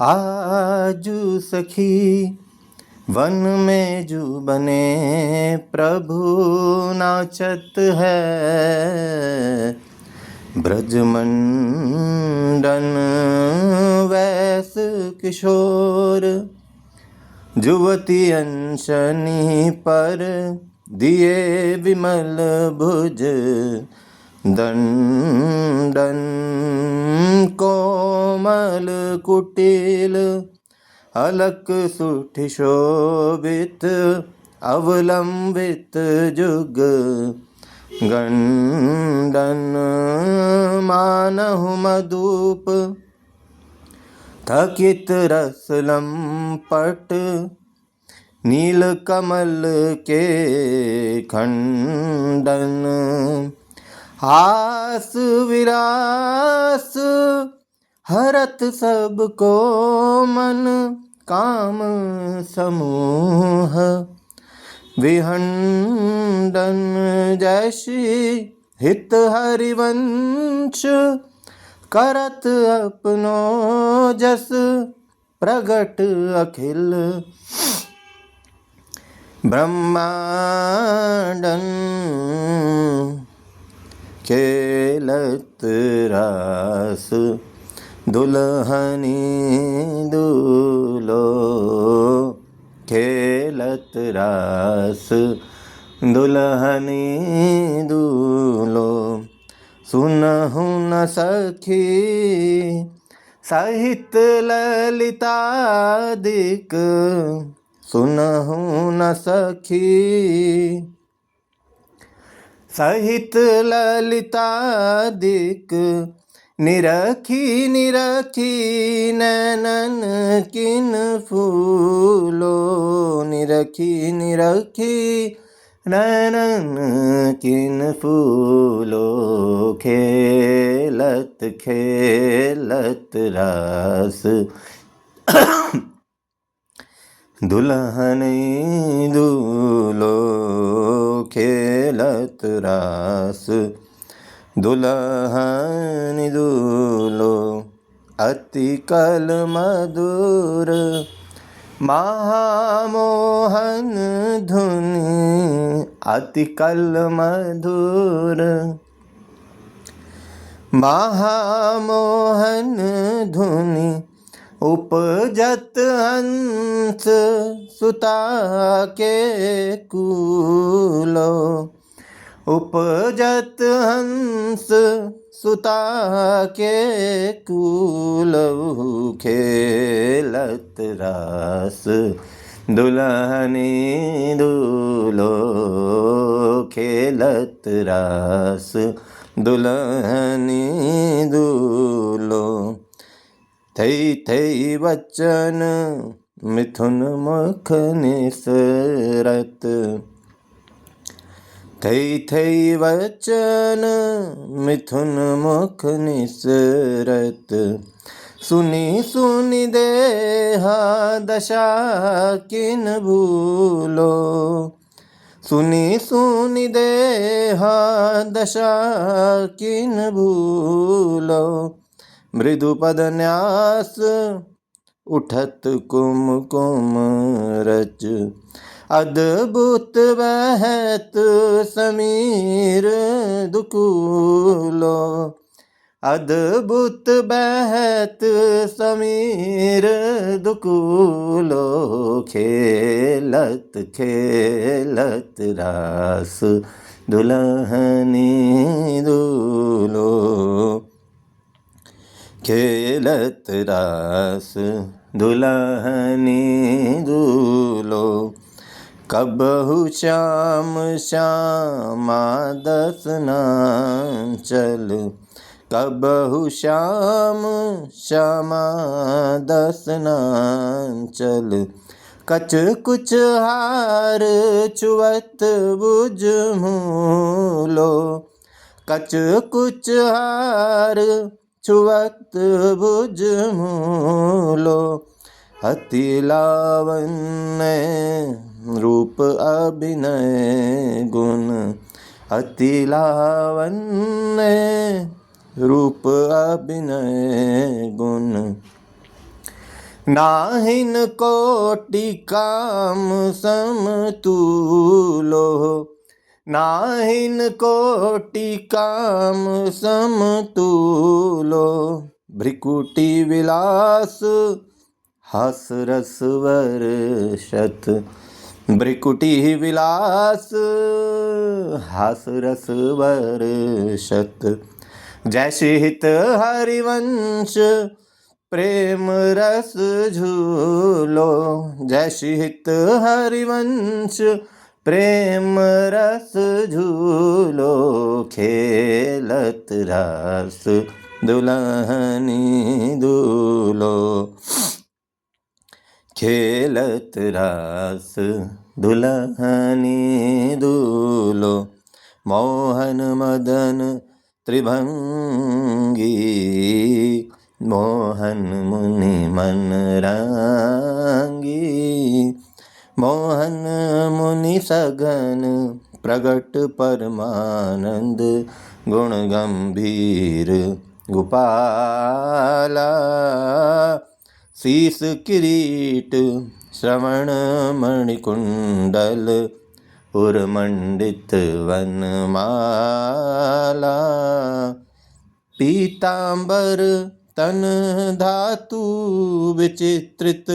आजू सखी वन में जू बने प्रभु नाचत है। ब्रजमंडन वैस किशोर जुवती अंशनी पर दिए विमल भुज दंडन कोमल कुटिल अलक सुठिशोभित अवलंबित जुग गंडन मानहु मधुप थकित रस लंपट नील कमल के खंडन आस विलास हरत सबको मन काम समूह विहंडन जैसी हित हरिवंश करत अपनो जस प्रगट अखिल ब्रह्मांडन खेलत रास दुल्हनी दूलो खेलत रास दुल्हनी दूलो सुनहु न सखी सहित ललितादिक सुनहु न सखी सहित ललितादिक निरखी निरखी नैनन किन फूलो निरखी निरखी नैनन किन फूलो खेलत खेलत रास दुल्हनी दूलो खेलत रास दुल्हनी दूलो अति कल मधुर महामोहन धुनि अति कल मधुर महामोहन धुनि उपजत हंस सुता के कूलो उपजत हंस सुता के कूलो खेलत रास दुल्हनी दूलो खेलत रास दुल्हनी दूलो थई थई वचन मिथुन मुख निसरत थई थई वचन मिथुन मुख निसरत सुनी सुनी देहा दशा किन भूलो सुनी सुनी देहा दशा किन भूलो मृदुपद न्यास उठत कुम कुम रच अद्भुत बहत समीर दुकूलो अद्भुत बहत समीर दुकूलो खेलत खेलत रास दुल्हनी दूलो खेलत रास दुल्हनी दूलो कबहु श्याम श्यामा दसनांचल कबहु श्याम श्यामा दसनांचल कच कुछ हार चुवत बुझ मूलो कच कुछ हार छुवत बुझ मूलो अति लावण्य रूप अभिनय गुण अति लावण्य रूप अभिनय गुण नाहिन कोटि काम समतुलो, नाहिन कोटि काम समतुलो। भ्रिकुटी विलास हास रस वर्षत, भ्रिकुटी विलास हास रस वर्षत। जैसे हित हरिवंश प्रेम रस झूलो, जैसे हित हरिवंश प्रेम रस झूलो। खेलत रास दुल्हनी दूलो, खेलत रास दुल्हनी दूलो। मोहन मदन त्रिभंगी, मोहन मुनि मन रंगी। मोहन मुनि सघन प्रगट परमानंद, गुण गंभीर गोपाला। शीस किरीट श्रवण मणिकुंडल, उर्मंडित वनमाला। पीतांबर तन धातु विचित्रित,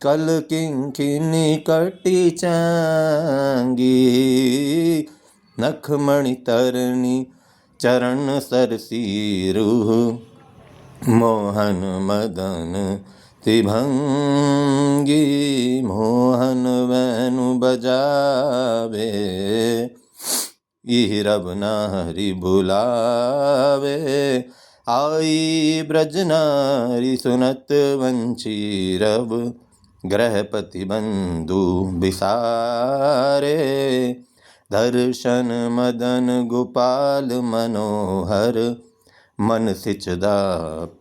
कल किंकिनी कटी चांगी। नखमणि तरणी चरण सरसीरु, मोहन मदन त्रिभंगी। मोहन वेणु बजावे, इहि रब नारी बुलावे। आई ब्रज नारी सुनत वंशी रब, गृहपति बंधु बिसारे। दर्शन मदन गोपाल मनोहर, मन सिचदाप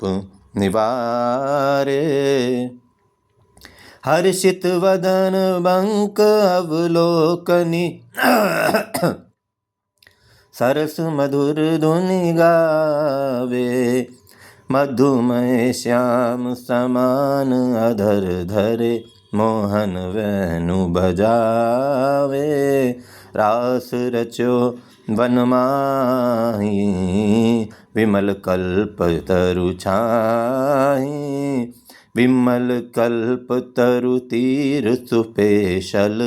निवारे। हर्षित वदन बंक अवलोकनी, सरस मधुर धुनि गावे। मधुमय श्याम समान अधर धरे, मोहन वेणु बजावे। रास रचो वन माही, विमल कल्प तरु छाही। विमल कल्प तरु तीर सुपेशल,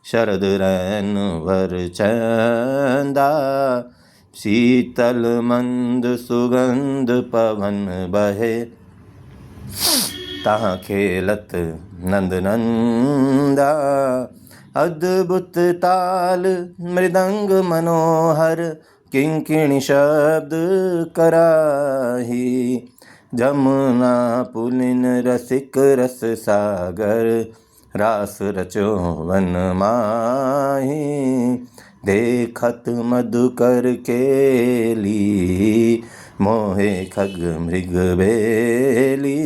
शरद रैन वर चंदा। शीतल मंद सुगंध पवन बहे, तहाँ खेलत नंद नंदा। अद्भुत ताल मृदंग मनोहर, किंकिणी शब्द कराही। जमुना पुलिन रसिक रस सागर, रास रचो वन माही। देखत मधुकर केली, मोहे खग मृग बेली।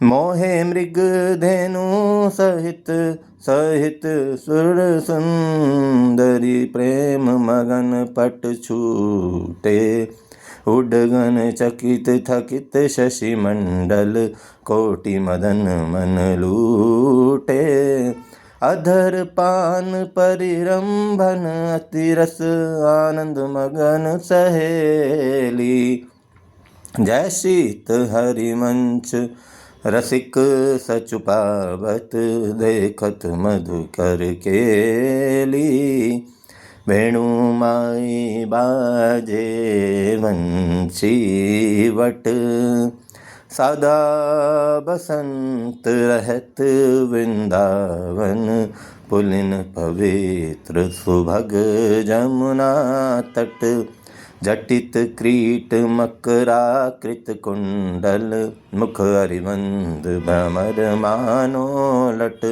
मोहे मृग धेनु सहित सहित सुर सुंदरी। प्रेम मगन पट छूटे, उडगन चकित थकित शशि मंडल। कोटि मदन मन लूटे, अधर पान परिरंभन अति रस आनंद मगन सहेली। जय शीत हरिमंच रसिक सचुपावत, देखत मधुकर केली। वेणु माई बाजे वंशी वट, सदा बसंत रहत वृंदावन। पुलिन पवित्र सुभग जमुना तट, जटित क्रीट मकराकृत कुंडल। मुख हरिवंद भ्रमर मानो लट,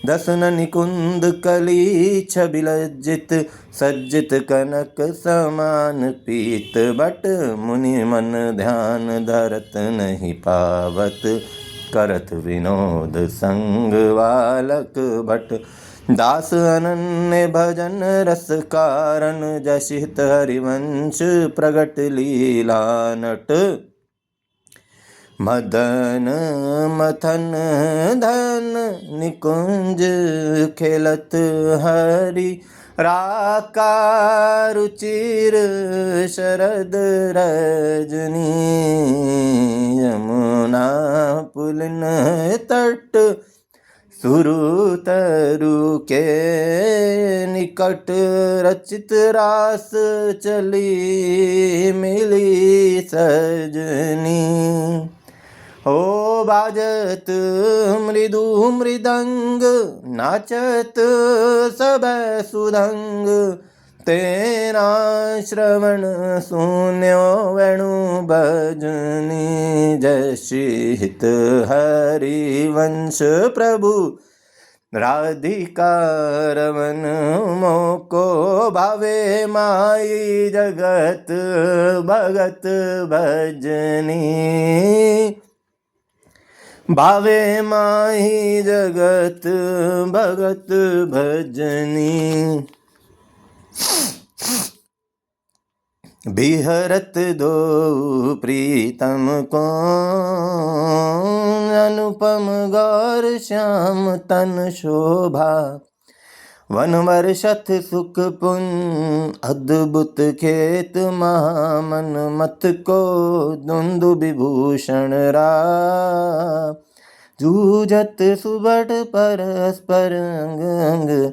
दसन निकुंद कली छबि लज्जित। सज्जित कनक समान पीत बट, मुनि मन ध्यान धरत नहीं पावत। करत विनोद संग बालक भट, दास अनन्य भजन रस कारण। जशित हरिवंश प्रगट लीला नट, मदन मथन धन निकुंज खेलत हरि राकारुचिर शरद रजनी यमुना पुलिन तट सुरतरु के निकट रचित रास चली मिली सजनी हो बाजत मृदु मृदंग नाचत सब सुदंग तेरा श्रवण सुन्यो वेणु भजनी जय श्री हित हरिवंश प्रभु राधिका रमन मोको भावे माई जगत भगत भजनी भावे माही जगत भगत भजनी बिहरत दो प्रीतम को अनुपम गौर श्याम तन शोभा वन वर्षथ सुख पुन अद्भुत खेत महामन मत को दुंदु विभूषण रा जूझत सुबट परस्पर अंग अंग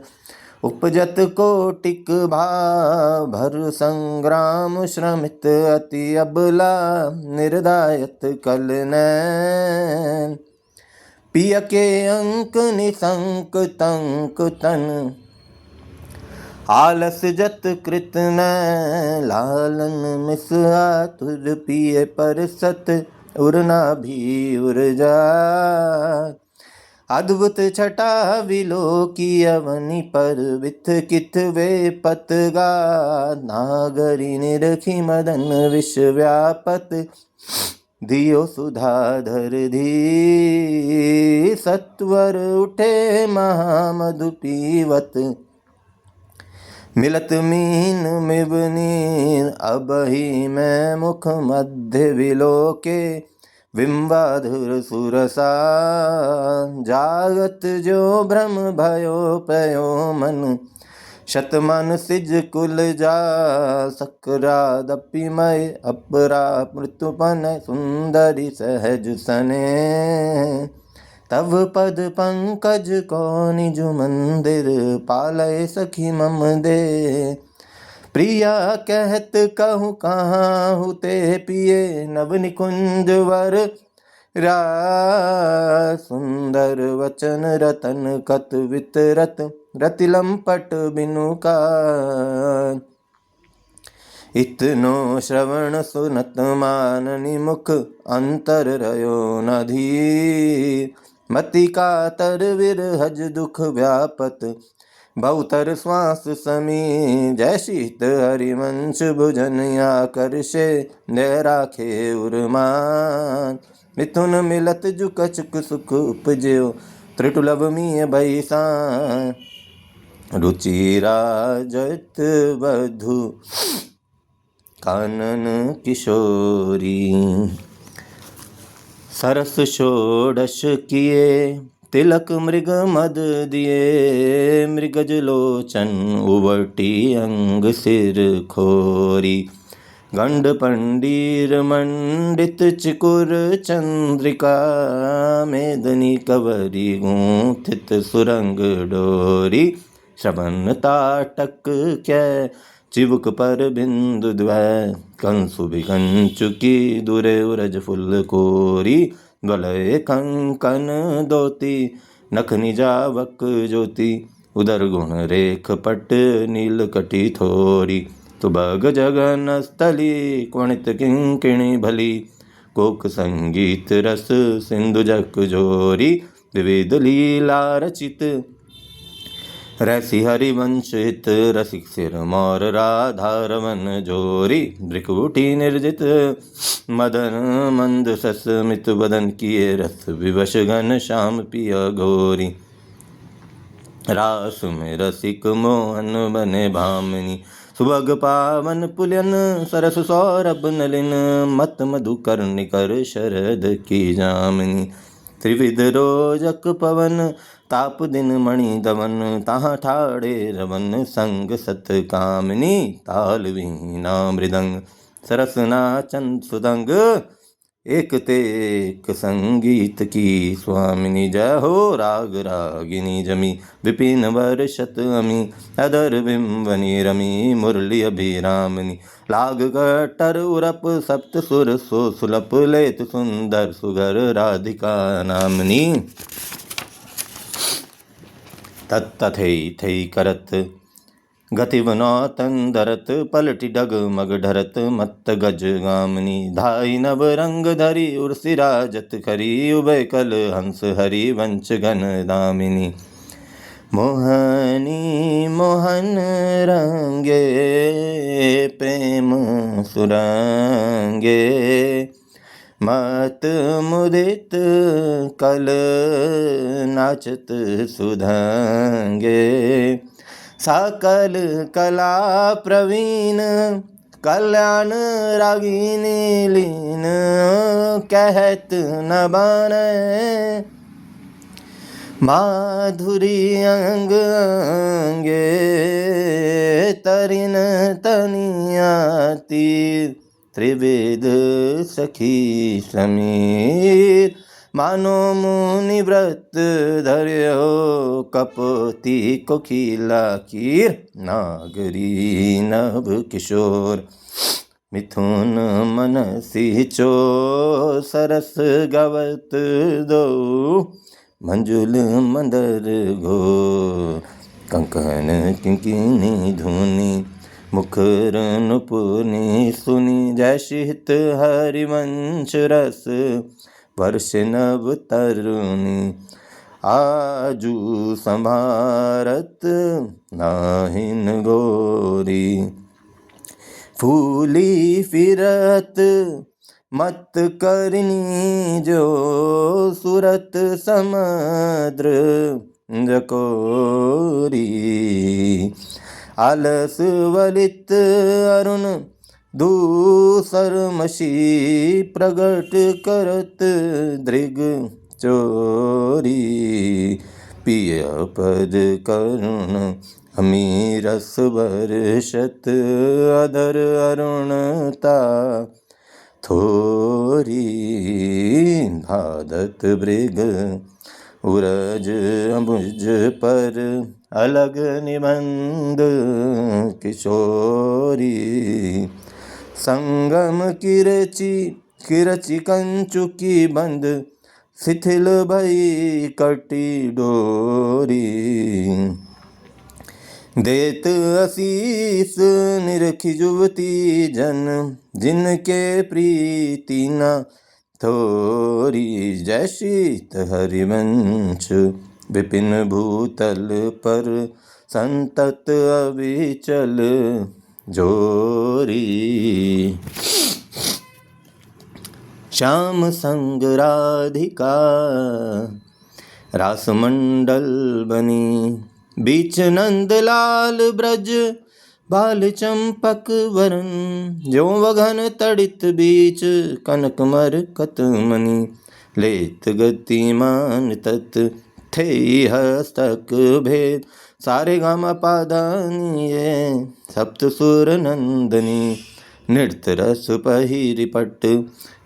उपजत कोटिक भाव भर संग्राम श्रमित अति अबला निर्दायत कल नैन पिय के अंक निसंक तंक तन आलस जत कृत न लालन मिस आतुर पिय पर सत उरना भी उर्जा अद्भुत छटा विलोकी अवनि पर विथ किथ वे पतगा नागरी निरखी मदन विश्व व्यापत दियो सुधाधर धी सत्वर उठे महामधु पीवत मिलत मीन मिबनी अब ही मैं मुख मध्य विलोके बिंबाधुर सुरसा जागत जो भ्रम भयो पयो मन शतमन सिज कुल जा सक्रादपि मय अपरा मृत्युपन सुंदरी सहज सने तव पद पंकज को निज मंदिर पालय सखी मम दे प्रिया कहत कहूँ कहाँ हुते पिए नव निकुंज वर रा सुंदर वचन रतन कत वितरत रतिलंपट बिनु का इतनो श्रवण सुनत माननी मुख अंतर रयो नधी मति का तर विरहज दुख व्यापत बहुतर श्वास समी जय शीत हरिवंश भुजन आकर्षे न राखे उर्मान मिथुन मिलत जुकचक सुख उपज्यो त्रिटुलभमीय भैसा रुचिराजत बधु कानन किशोरी सरस षोडश किए तिलक मृग मद दिए मृगज लोचन उवटी अंग सिर खोरी गंड पंडीर मंडित चिकुर चंद्रिका मेदनी कवरी गूंथित सुरंग डोरी श्रवण ताटक कै चिबुक पर बिंदु द्वय कंसु कंचुकी दुरे उरज फुल कोरी गलय कंकन दोती नख निजावक ज्योति उदर गुण रेख पट नील कटी थोरी तुबग जगन स्थली क्वणित किंकिणी भली कोक संगीत रस सिंधु जक जोरी विविध लीला रचित रसी हरिवंश हित रसिक सिर मोर राधा रमन जोरी ब्रिकुटी निर्जित मदन मंद सस मित बदन किए रस विवश घन श्याम पिय घोरी रास में रसिक मोहन बने भामिनी सुभग पावन पुलियन सरस सौरभ नलिन मत मधुकर निकर शरद की जामिनी त्रिविध रोजक पवन ताप दिन मणि दवन ताहाँ ठाड़े रवन संग सत कामिनी ताल वीणा मृदंग सरस नाचन सुदंग एक ते एक संगीत की स्वामिनी जय हो राग रागिनी जमी विपिन वर्षत अमी अधर बिंबनी रमी मुरली अभिरामिनी लाग कटर उरप सप्त सुर सो सुलप लेत सुंदर सुगर राधिका नामनी तत्तथै थै करत गतिवनौतन धरत पलटि डगमग ढरत मत्त गज गामिनी धाई नव रंग धरी उर्सी राजत खरी उभय कल हंस हरि वंश घन दामिनी मोहनी मोहन रंगे प्रेम सुरंगे मत मुदित कल नाचत सुधंगे सकल कला प्रवीण कल्याण रागिनी लीन कहत न बाने माधुरी अंग अंगे तरिन तनियाती त्रिवेद सखी समीर मानो मुनि व्रत धर्यो कपति कोकिला कीर नागरी नभ किशोर मिथुन मनसी चो सरस गवत दो मंजुल मंदर घो कंकन किंकिनी धुनी मुखर नुपुनी सुनी जैसी हित हरिवंश रस वर्ष नव तरुणी आजू संभारत नाहिन गोरी फूली फिरत मत करनी जो सूरत समुद्र जकोरी आलस वलित अरुण दूसर मशी प्रगट करत दृग चोरी पिय पद करुण अमीरस वर्षत अधर अरुणता थोरी धादत मृग उरज अमुज पर अलग निबंध किशोरी संगम किरची कंचुकी बंद शिथिल भई कटी डोरी देत आशीष निरखी जुवती जन जिनके प्रीति न थोरी जय शीत हरिवंश विपिन भूतल पर संतत अविचल जोरी श्याम संग राधिका रास मंडल बनी बीच नंदलाल ब्रज बाल चंपक वरन जो वघन तड़ित बीच कनक मरकत मणि लेत गतिमान तत् थे हस्तक भेद सारे गामा पादानिये सप्त सुर नंदनी नृत्य रस पहिरी पट्ट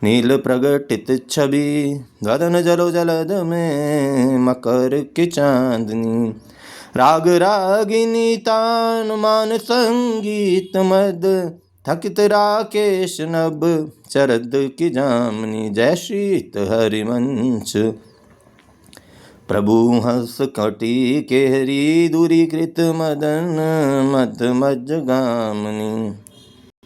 नील प्रगटित छवि गगन जलो जलद में मकर की चांदनी राग रागिनी तान मान संगीत मद थकित राकेश नभ शरद की जामनी जय शीत हरिवंश प्रभु हंस कटी केहरी दूरी कृत मदन मद मज गामनी